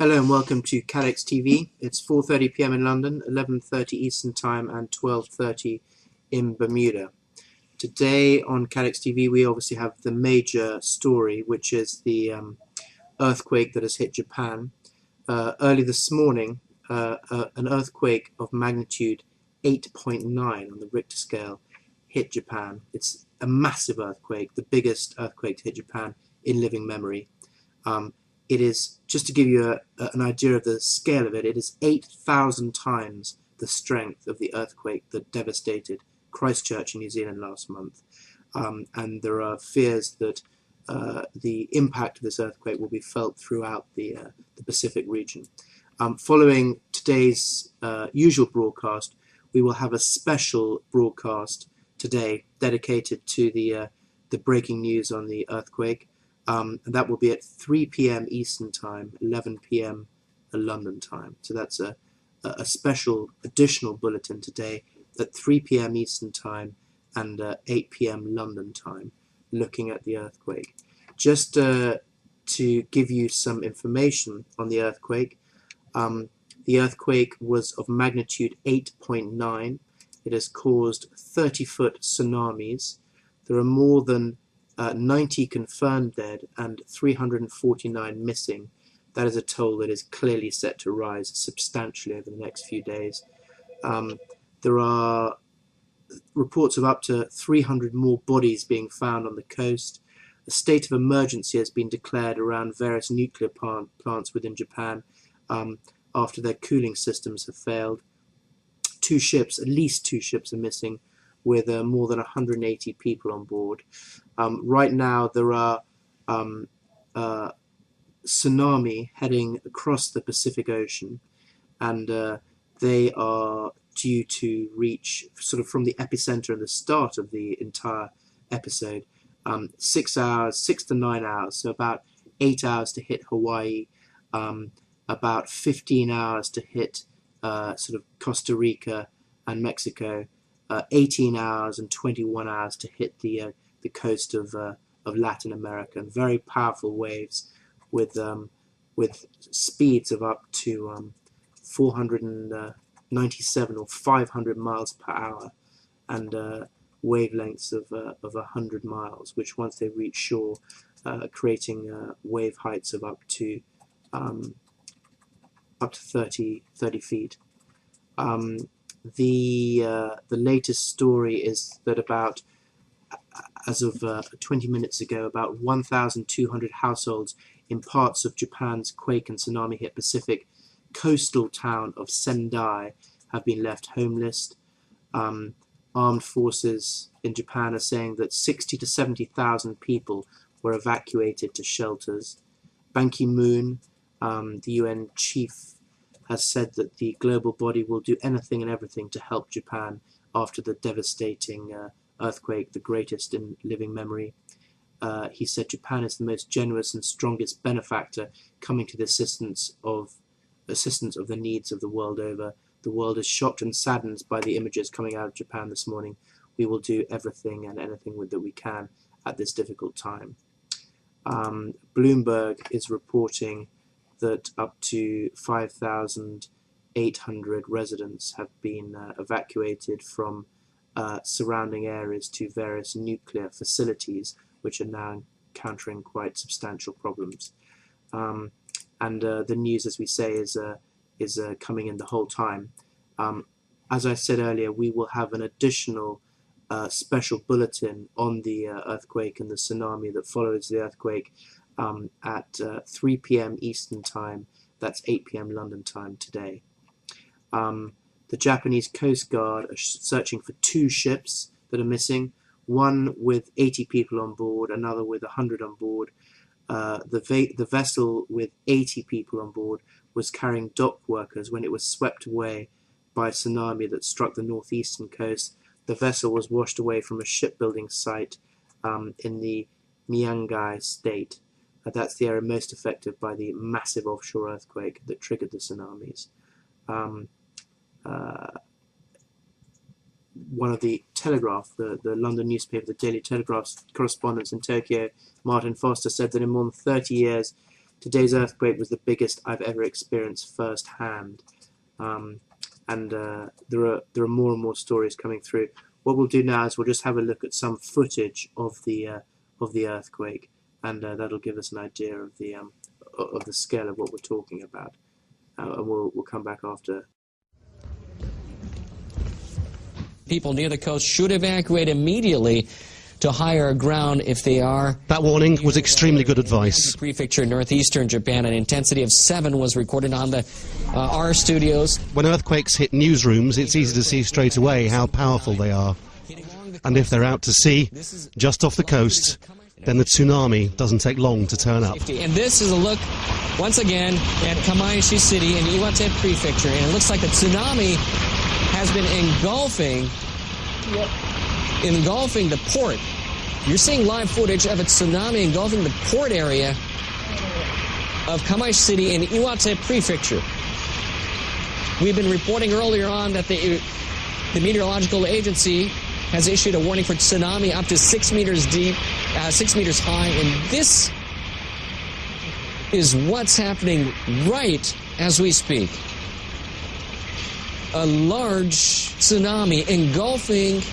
Hello and welcome to CATEX-TV. It's 4:30 p.m. in London, 11:30 Eastern Time and 12:30 in Bermuda. Today on CATEX-TV we obviously have the major story, which is the earthquake that has hit Japan. Early this morning, an earthquake of magnitude 8.9 on the Richter scale hit Japan. It's a massive earthquake, the biggest earthquake to hit Japan in living memory. It is, just to give you an idea of the scale of it, it is 8,000 times the strength of the earthquake that devastated Christchurch in New Zealand last month. And there are fears that the impact of this earthquake will be felt throughout the Pacific region. Following today's usual broadcast, we will have a special broadcast today dedicated to the breaking news on the earthquake. And that will be at 3 p.m. Eastern Time, 11 p.m. London time. So that's a special additional bulletin today at 3 p.m. Eastern Time and 8 p.m. London time, looking at the earthquake. Just to give you some information on the earthquake was of magnitude 8.9. It has caused 30-foot tsunamis. There are more than 90 confirmed dead and 349 missing. That is a toll that is clearly set to rise substantially over the next few days. There are reports of up to 300 more bodies being found on the coast. A state of emergency has been declared around various nuclear plants within Japan after their cooling systems have failed. At least two ships are missing, with more than 180 people on board. Right now there are tsunami heading across the Pacific Ocean, and they are due to reach, sort of from the epicenter and the start of the entire episode, 6 to 9 hours, so about 8 hours to hit Hawaii, about 15 hours to hit sort of Costa Rica and Mexico, 18 hours and 21 hours to hit the coast of Latin America, and very powerful waves with speeds of up to 497 or 500 miles per hour, and wavelengths of 100 miles, which once they reach shore, creating wave heights of up to 30 feet. The latest story is that about, as of 20 minutes ago, about 1,200 households in parts of Japan's quake and tsunami hit Pacific coastal town of Sendai have been left homeless. Armed forces in Japan are saying that 60 to 70,000 people were evacuated to shelters. Ban Ki-moon, the UN chief, has said that the global body will do anything and everything to help Japan after the devastating earthquake, the greatest in living memory. He said Japan is the most generous and strongest benefactor, coming to the assistance of the needs of the world over. The world is shocked and saddened by the images coming out of Japan this morning. We will do everything and anything that we can at this difficult time. Bloomberg is reporting that up to 5,800 residents have been evacuated from surrounding areas to various nuclear facilities, which are now encountering quite substantial problems. And the news, as we say, is coming in the whole time. As I said earlier, we will have an additional special bulletin on the earthquake and the tsunami that follows the earthquake at 3 p.m. Eastern Time. That's 8 p.m. London time today. The Japanese Coast Guard are searching for two ships that are missing, one with 80 people on board, another with 100 on board. The vessel with 80 people on board was carrying dock workers when it was swept away by a tsunami that struck the northeastern coast. The vessel was washed away from a shipbuilding site in the Miangai state. That's the area most affected by the massive offshore earthquake that triggered the tsunamis. One of the Telegraph, the London newspaper, the Daily Telegraph's correspondents in Tokyo, Martin Foster, said that in more than 30 years, Today's earthquake was the biggest I've ever experienced firsthand. There are more and more stories coming through. What we'll do now is we'll just have a look at some footage of the earthquake, and that'll give us an idea of the scale of what we're talking about. And we'll come back after. People near the coast should evacuate immediately to higher ground if they are. That warning was extremely good advice. Prefecture, northeastern Japan, an intensity of 7 was recorded on the our studios. When earthquakes hit newsrooms, it's easy to see straight away how powerful they are. And if they're out to sea, just off the coast, then the tsunami doesn't take long to turn up. And this is a look, once again, at Kamaishi City in Iwate Prefecture, and it looks like the tsunami has been engulfing the port. You're seeing live footage of a tsunami engulfing the port area of Kamaishi City in Iwate Prefecture. We've been reporting earlier on that the meteorological agency has issued a warning for tsunami up to 6 meters deep, 6 meters high, and this is what's happening right as we speak. A large tsunami engulfing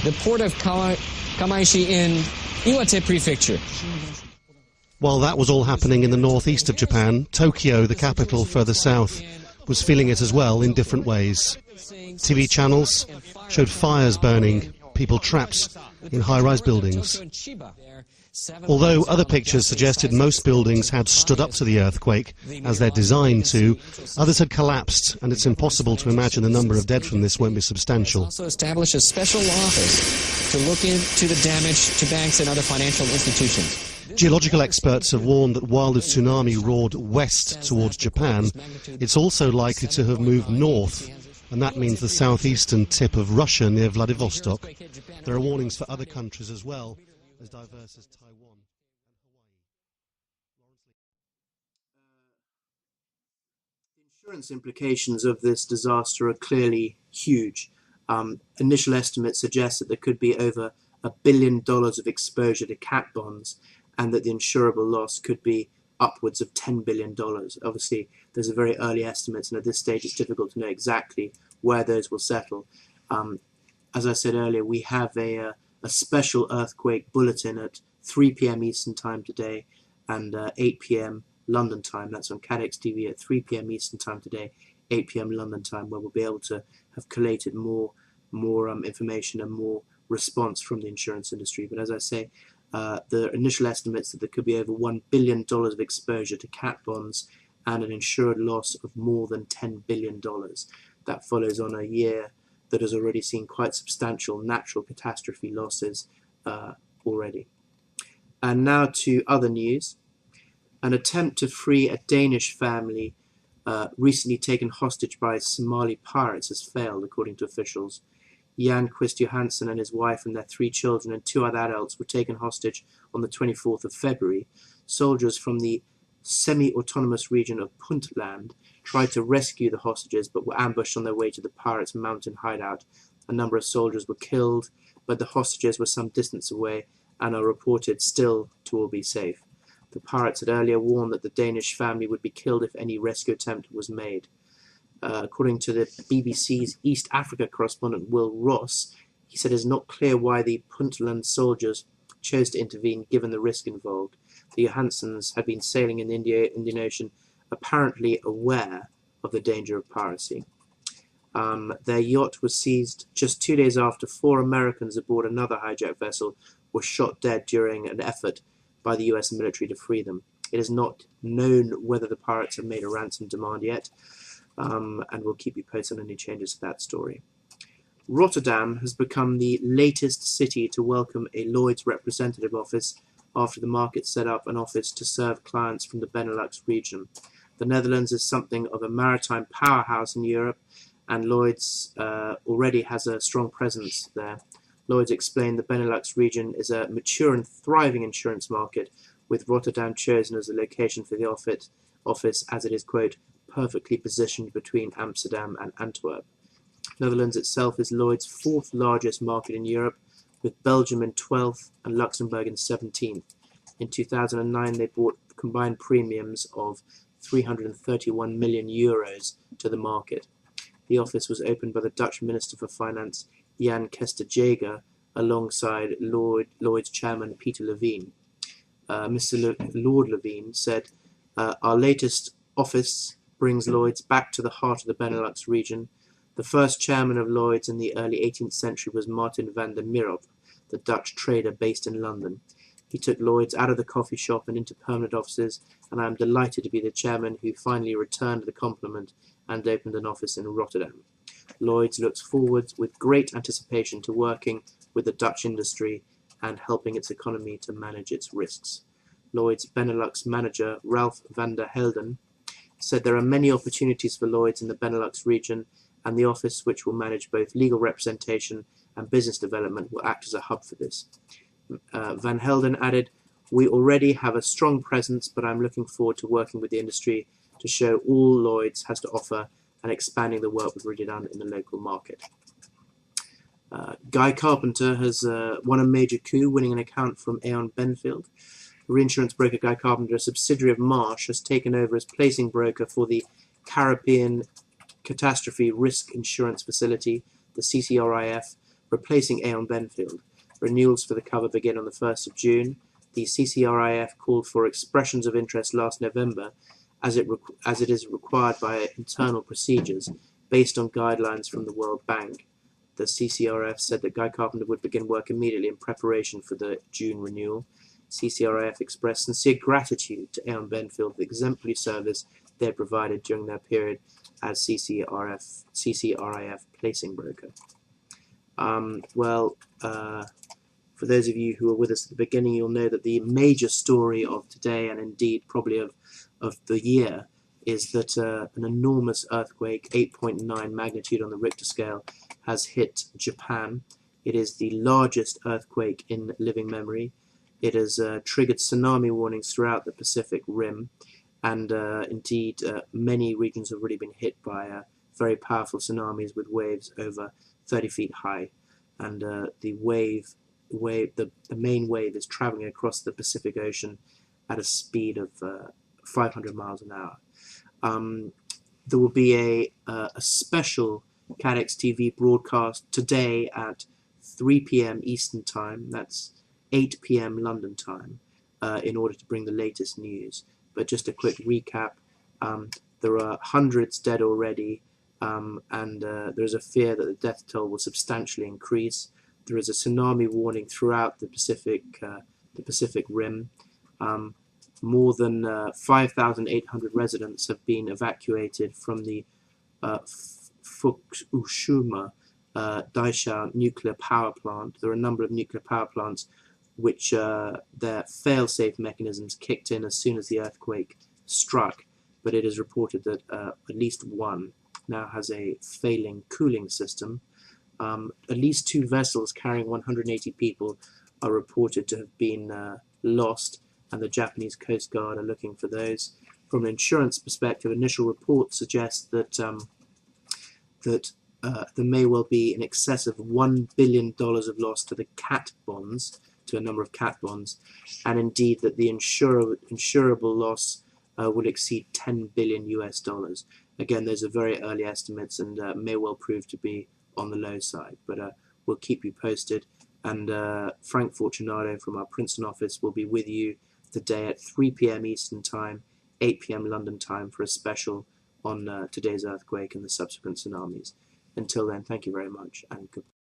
the port of Kamaishi in Iwate Prefecture. While that was all happening in the northeast of Japan, Tokyo, the capital further south, was feeling it as well in different ways. TV channels showed fires burning, people trapped in high-rise buildings. Although other pictures suggested most buildings had stood up to the earthquake, as they're designed to, others had collapsed, and it's impossible to imagine the number of dead from this won't be substantial. Also established a special office to look into the damage to banks and other financial institutions. Geological experts have warned that while the tsunami roared west towards Japan, it's also likely to have moved north, and that means the southeastern tip of Russia near Vladivostok. There are warnings for other countries as well, as diverse as Taiwan The insurance implications of this disaster are clearly huge. Initial estimates suggest that there could be over $1 billion of exposure to cat bonds, and that the insurable loss could be upwards of $10 billion. Obviously, there's a very early estimates, and at this stage it's difficult to know exactly where those will settle. As I said earlier, we have a special earthquake bulletin at 3 p.m. Eastern Time today and 8 p.m. London Time. That's on CATEX-TV at 3 p.m. Eastern Time today, 8 p.m. London Time, where we'll be able to have collated more information and more response from the insurance industry. But as I say, the initial estimates that there could be over $1 billion of exposure to cat bonds and an insured loss of more than $10 billion. That follows on a year that has already seen quite substantial natural catastrophe losses already. And now to other news. An attempt to free a Danish family recently taken hostage by Somali pirates has failed, according to officials. Jan Quist Johansen and his wife and their 3 children and 2 other adults were taken hostage on the 24th of February. Soldiers from the semi-autonomous region of Puntland tried to rescue the hostages but were ambushed on their way to the pirates' mountain hideout. A number of soldiers were killed, but the hostages were some distance away and are reported still to all be safe. The pirates had earlier warned that the Danish family would be killed if any rescue attempt was made. According to the BBC's East Africa correspondent Will Ross, he said it is not clear why the Puntland soldiers chose to intervene given the risk involved. The Johansens had been sailing in the Indian Ocean, apparently aware of the danger of piracy. Their yacht was seized just 2 days after 4 Americans aboard another hijacked vessel were shot dead during an effort by the US military to free them. It is not known whether the pirates have made a ransom demand yet, and we'll keep you posted on any changes to that story. Rotterdam has become the latest city to welcome a Lloyd's representative office after the market set up an office to serve clients from the Benelux region. The Netherlands is something of a maritime powerhouse in Europe, and Lloyd's already has a strong presence there. Lloyd's explained the Benelux region is a mature and thriving insurance market, with Rotterdam chosen as the location for the office as it is, quote, perfectly positioned between Amsterdam and Antwerp. Netherlands itself is Lloyd's 4th largest market in Europe, with Belgium in 12th and Luxembourg in 17th. In 2009, they brought combined premiums of 331 million euros to the market. The office was opened by the Dutch Minister for Finance, Jan Kester-Jager, alongside Lloyd's chairman Peter Levine. Lord Levine said, "Our latest office brings Lloyd's back to the heart of the Benelux region. The first chairman of Lloyd's in the early 18th century was Martin van der Merop, the Dutch trader based in London. He took Lloyd's out of the coffee shop and into permanent offices, and I am delighted to be the chairman who finally returned the compliment and opened an office in Rotterdam. Lloyd's looks forward with great anticipation to working with the Dutch industry and helping its economy to manage its risks." Lloyd's Benelux manager Ralph van der Helden said there are many opportunities for Lloyd's in the Benelux region, and the office, which will manage both legal representation and business development, will act as a hub for this. Van Helden added, "We already have a strong presence, but I'm looking forward to working with the industry to show all Lloyd's has to offer and expanding the work we've already done in the local market." Guy Carpenter has won a major coup, winning an account from Aon Benfield. Reinsurance broker Guy Carpenter, a subsidiary of Marsh, has taken over as placing broker for the Caribbean Catastrophe Risk Insurance Facility, the CCRIF, replacing Aon Benfield. Renewals for the cover begin on the 1st of June. The CCRIF called for expressions of interest last November, as it is required by internal procedures based on guidelines from the World Bank. The CCRF said that Guy Carpenter would begin work immediately in preparation for the June renewal. CCRF expressed sincere gratitude to Aon Benfield for the exemplary service they had provided during their period as CCRIF placing broker. For those of you who were with us at the beginning, you'll know that the major story of today, and indeed probably of the year, is that an enormous earthquake, 8.9 magnitude on the Richter scale, has hit Japan. It is the largest earthquake in living memory. It has triggered tsunami warnings throughout the Pacific Rim, and indeed many regions have already been hit by very powerful tsunamis with waves over 30 feet high. And the main wave is traveling across the Pacific Ocean at a speed of 500 miles an hour. There will be a special CATEX-TV broadcast today at 3 p.m. Eastern Time. That's 8 p.m. London time, in order to bring the latest news. But just a quick recap, there are hundreds dead already, and there is a fear that the death toll will substantially increase. There is a tsunami warning throughout the Pacific Rim. More than 5,800 residents have been evacuated from the Fukushima Daisha nuclear power plant. There are a number of nuclear power plants which their fail-safe mechanisms kicked in as soon as the earthquake struck, but it is reported that at least one now has a failing cooling system. At least 2 vessels carrying 180 people are reported to have been lost, and the Japanese Coast Guard are looking for those. From an insurance perspective, initial reports suggest that there may well be in excess of $1 billion of loss to the CAT bonds, to a number of CAT bonds, and indeed that the insurable loss would exceed $10 billion US. Again, those are very early estimates and may well prove to be on the low side, but we'll keep you posted. And Frank Fortunato from our Princeton office will be with you today at 3 p.m. Eastern Time, 8 p.m. London time for a special on today's earthquake and the subsequent tsunamis. Until then, thank you very much and goodbye.